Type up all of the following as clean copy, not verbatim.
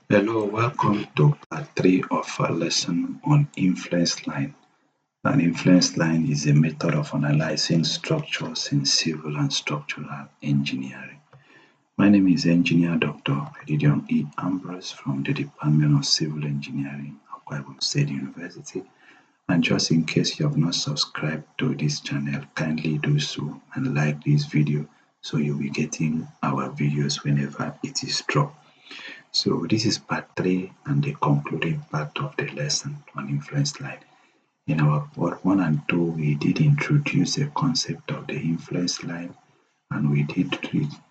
Hello, welcome to part 3 of our lesson on influence line. An influence line is a method of analyzing structures in civil and structural engineering. My name is Engineer Dr. Gideon E. Ambrose from the Department of Civil Engineering, Akwa Ibom State University. And just in case you have not subscribed to this channel, kindly do so and like this video so you'll be getting our videos whenever it is dropped. So this is part 3 and the concluding part of the lesson on influence line. In our part 1 and 2, we did introduce the concept of the influence line, and we did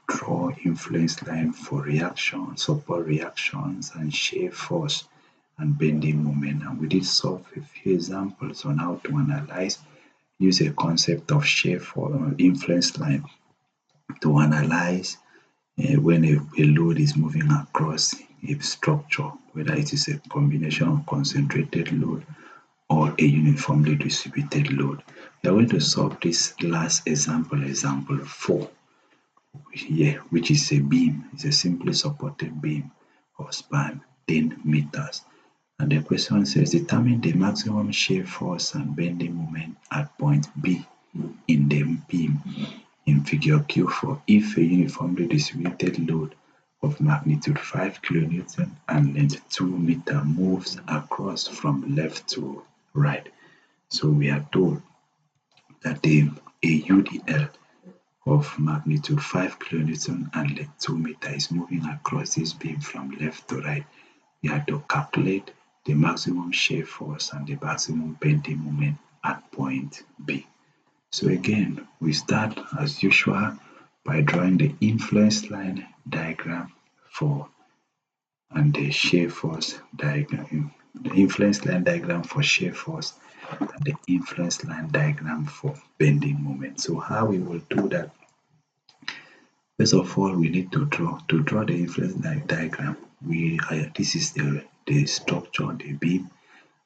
draw influence line for reaction, support reactions, and shear force and bending moment. And we did solve a few examples on how to analyze, use a concept of shear for influence line to analyze when a load is moving across a structure, whether it is a combination of concentrated load or a uniformly distributed load. We are going to solve this last example, example 4 here, which is a beam. It's a simply supported beam of span 10 meters. And the question says determine the maximum shear force and bending moment at point B in the beam in figure Q4 if a uniformly distributed load of magnitude 5 kN and length 2 meter moves across from left to right. So we are told that a UDL of magnitude 5 kN and length 2 meter is moving across this beam from left to right. We have to calculate the maximum shear force and the maximum bending moment at point B. So again, we start as usual by drawing the influence line diagram for and the shear force diagram. The influence line diagram for shear force and the influence line diagram for bending moment. So how we will do that? First of all, we need to draw the influence line diagram. This is the structure, the beam,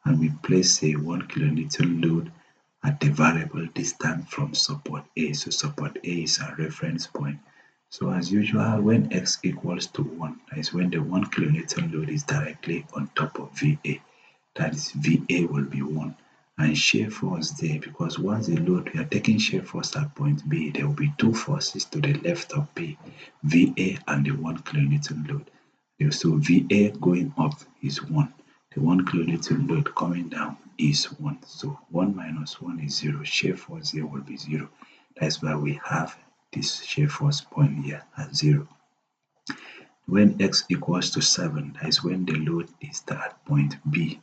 and we place a 1 kilonewton load at a variable distance from support A. So support A is our reference point. So as usual, when x equals to 1, that is when the 1 kilonewton load is directly on top of VA. That is VA will be 1. And shear force there, because once the load, we are taking shear force at point B, there will be two forces to the left of B, VA and the 1 kilonewton load. So VA going up is 1. The 1 kilonewton load coming down is 1. So 1 minus 1 is 0. Shear force here will be 0. That's why we have this shear force point here at 0. When x equals to 7, that is when the load is at point B,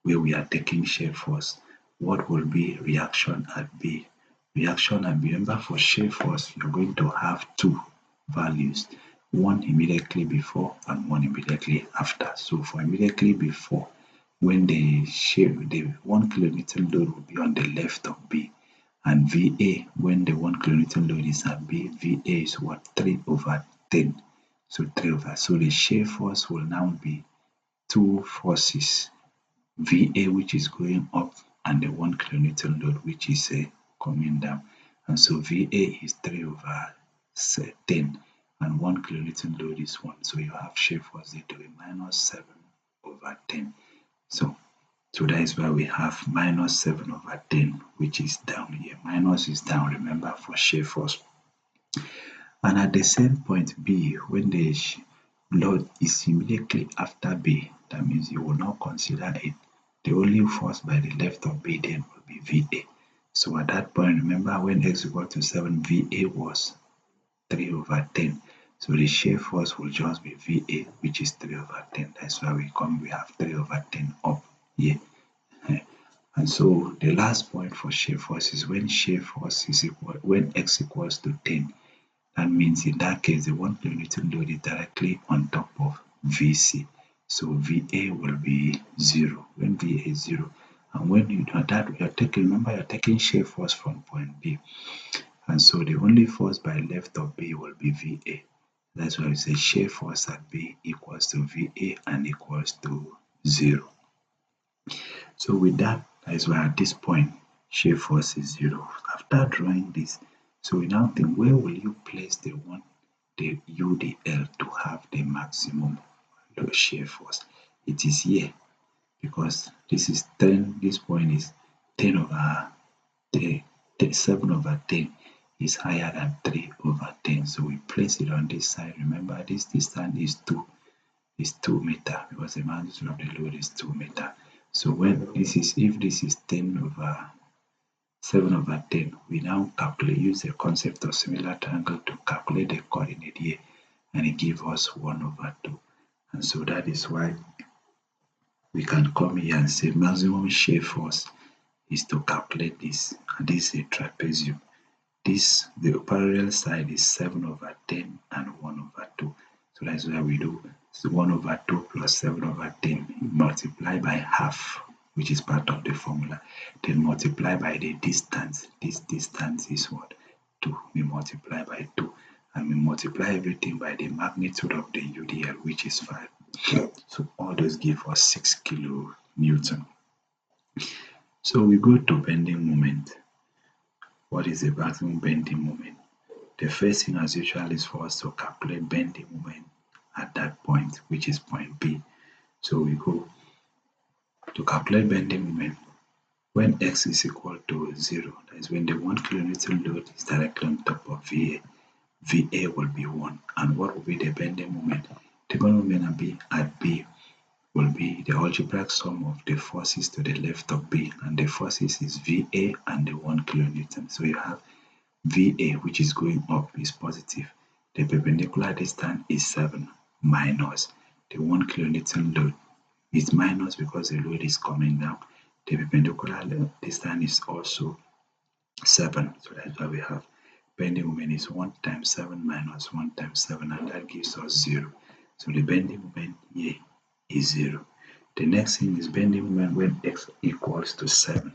where we are taking shear force. What will be reaction at B? Reaction at B, remember for shear force, you're going to have two values, one immediately before and one immediately after. So for immediately before, when the 1 kilonewton load will be on the left of B, and VA, when the 1 kilonewton load is at B, VA is what? 3 over 10. So 3 over. So the shear force will now be two forces, VA which is going up and the 1 kilonewton load which is coming down. And so VA is 3 over 10 and 1 kilonewton load is 1. So you have shear force there to be minus 7 over 10. So that is why we have minus 7 over 10, which is down here. Minus is down, remember, for shear force. And at the same point B, when the load is immediately after B, that means you will not consider it. The only force by the left of B then will be VA. So at that point, remember when x equal to 7, VA was 3 over 10. So the shear force will just be VA, which is 3 over 10. That's why we have 3 over 10 up here. And so the last point for shear force is when shear force is equal, when x equals to 10. That means in that case, the 1 kilonewton load is directly on top of VC. So VA will be 0. When VA is 0, and when you do that, remember you're taking shear force from point B. And so the only force by left of B will be VA. That's why we say shear force at B equals to VA and equals to 0. So with that is why at this point, shear force is 0. After drawing this, so we now think, where will you place the UDL to have the maximum shear force. It is here because this is 10, this point is 10 over 3, 7 over 10 is higher than 3 over 10. So we place it on this side. Remember, this distance is 2 meter because the magnitude of the load is 2 meter. So when this is, if this is 10 over 7 over 10, we now calculate, use the concept of similar triangle to calculate the coordinate here, and it gives us 1 over 2. And so that is why we can come here and say maximum shear force is to calculate this, and this is a trapezium. This, the parallel side is 7 over 10 and 1 over 2. So that's why we do 1 over 2 plus 7 over 10 multiply by half, which is part of the formula. Then multiply by the distance. This distance is what? 2. We multiply by 2. And we multiply everything by the magnitude of the UDL, which is 5. So all those give us 6 kilonewton. So we go to bending moment. What is the maximum bending moment? The first thing, as usual, is for us to calculate bending moment at that point, which is point B. So we go to calculate bending moment when x is equal to 0. That is when the 1 kilonewton load is directly on top of VA. VA will be 1. And what will be the bending moment? The bending moment at B will be the algebraic sum of the forces to the left of B, and the forces is VA and the 1 kilonewton. So you have VA, which is going up, is positive. The perpendicular distance is 7 minus the 1 kilonewton load. It's minus because the load is coming down. The perpendicular distance is also 7. So that's why we have bending moment is 1 times 7 minus 1 times 7, and that gives us 0. So the bending moment here is 0. The next thing is bending moment when x equals to 7.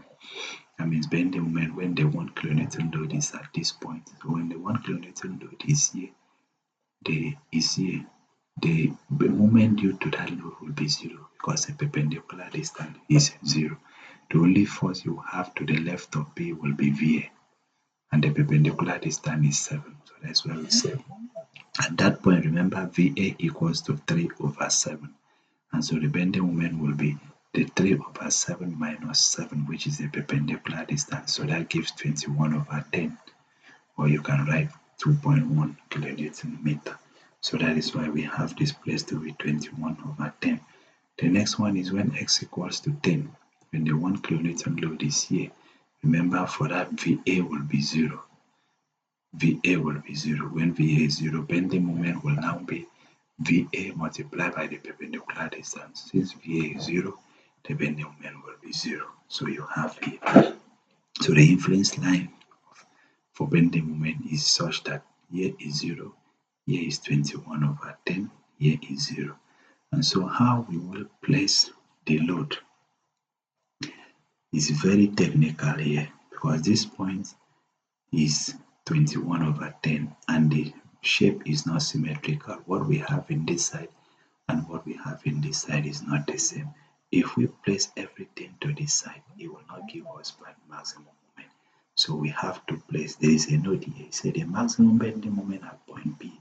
That means bending moment when the 1 kilonewton load is at this point. So when the 1 kilonewton load is here, the moment due to that load will be 0 because the perpendicular distance is 0. The only force you have to the left of B will be VA, and the perpendicular distance is 7. So that's why we say at that point, remember, VA equals to 3 over 7. And so the bending moment will be the 3 over 7 minus 7, which is the perpendicular distance. So that gives 21 over 10. Or you can write 2.1 kilonewton meter. So that is why we have this place to be 21 over 10. The next one is when x equals to 10. When the 1 kilonewton load is here, remember, for that VA will be 0. VA will be 0. When VA is 0, bending moment will now be VA multiplied by the perpendicular distance. Since VA is 0, the bending moment will be 0. So you have here. So the influence line for bending moment is such that here is 0, here is 21 over 10, here is 0. And so how we will place the load is very technical here, because this point is 21 over 10 and the shape is not symmetrical. What we have in this side and what we have in this side is not the same. If we place everything to this side, it will not give us maximum moment. So we have to place, there is a note here, it said the maximum bending moment at point B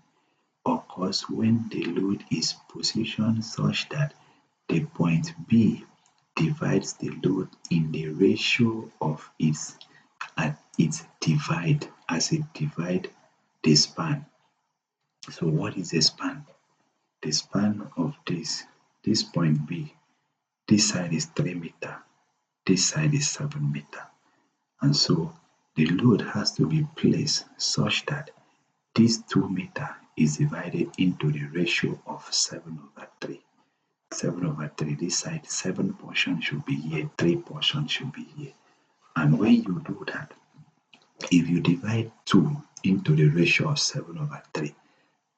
occurs when the load is positioned such that the point B divides the load in the ratio of its divide, as it divide the span. So what is the span? The span of this point B, this side is 3 meter, this side is 7 meter. And so the load has to be placed such that this 2 meter is divided into the ratio of 7 over 3. 7 over 3, this side 7 portion should be here, 3 portion should be here. And when you do that, if you divide 2 into the ratio of 7 over 3,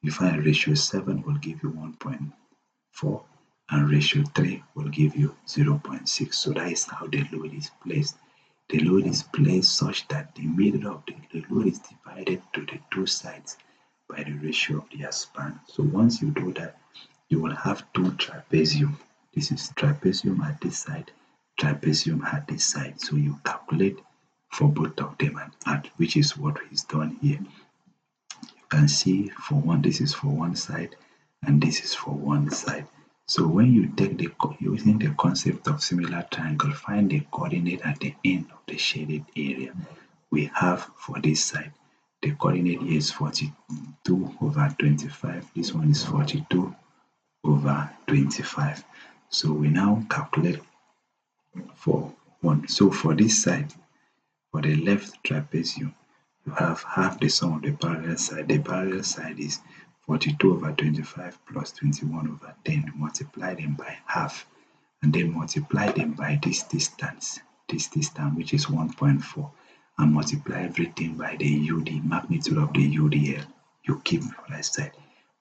you find ratio 7 will give you 1.4 and ratio 3 will give you 0.6. So that is how the load is placed. The load is placed such that the middle of the load is divided to the two sides by the ratio of their span. So once you do that, you will have two trapezium. This is trapezium at this side, trapezium at this side. So you calculate for both of them and add, which is what is done here. You can see for one, this is for one side and this is for one side. So when you take using the concept of similar triangle, find the coordinate at the end of the shaded area. We have for this side, the coordinate here is 42 over 25. This one is 42 over 25. So we now calculate for one. So for this side, for the left trapezium, you have half the sum of the parallel side. The parallel side is 42 over 25 plus 21 over 10. Multiply them by half and then multiply them by this distance which is 1.4, and multiply everything by the UD, magnitude of the UDL. You keep for that side.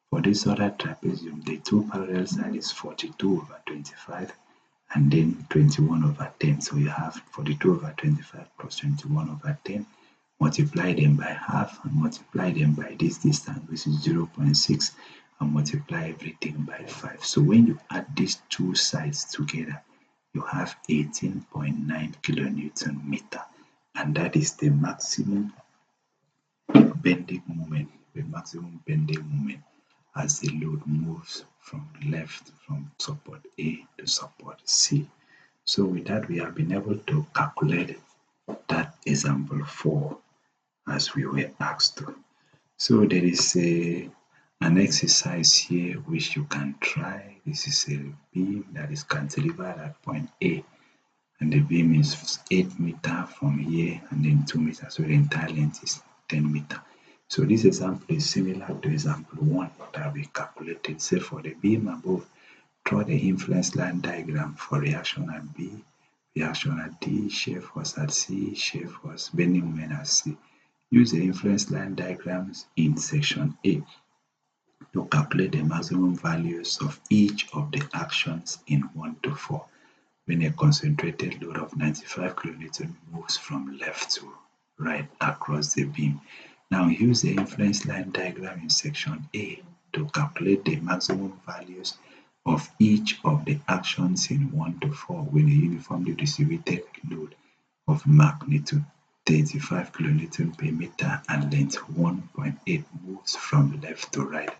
For this other trapezium, the two parallel side is 42 over 25 and then 21 over 10. So you have 42 over 25 plus 21 over 10. Multiply them by half and multiply them by this distance, which is 0.6, and multiply everything by 5. So when you add these two sides together, you have 18.9 kilonewton meter, and that is the maximum bending moment, as the load moves from support A to support C. So with that, we have been able to calculate that example 4 as we were asked to. So there is an exercise here which you can try. This is a beam that is cantilevered at point A, and the beam is 8 meters from here and then 2 meters. So the entire length is 10 meters. So this example is similar to example 1 that we calculated. Say for the beam above, draw the influence line diagram for reaction at B, reaction at D, shear force at C, shear force, bending moment at C. Use the influence line diagrams in section A to calculate the maximum values of each of the actions in 1 to 4 when a concentrated load of 95 kilonewton moves from left to right across the beam. Now use the influence line diagram in section A to calculate the maximum values of each of the actions in 1 to 4 when a uniformly distributed load of magnitude 35 kilonewton per meter and length 1.8 moves from left to right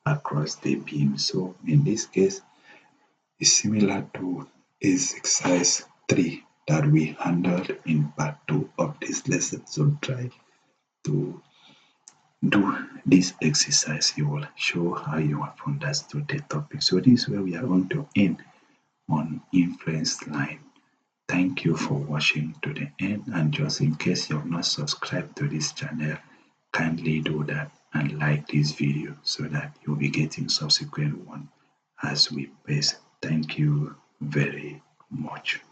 across the beam. So in this case, it's similar to exercise 3 that we handled in part 2 of this lesson. So try to do this exercise. You will show how you have understood the topic. So this is where we are going to end on influence line. Thank you for watching to the end, and just in case you have not subscribed to this channel, kindly do that and like this video so that you'll be getting subsequent one as we pace. Thank you very much.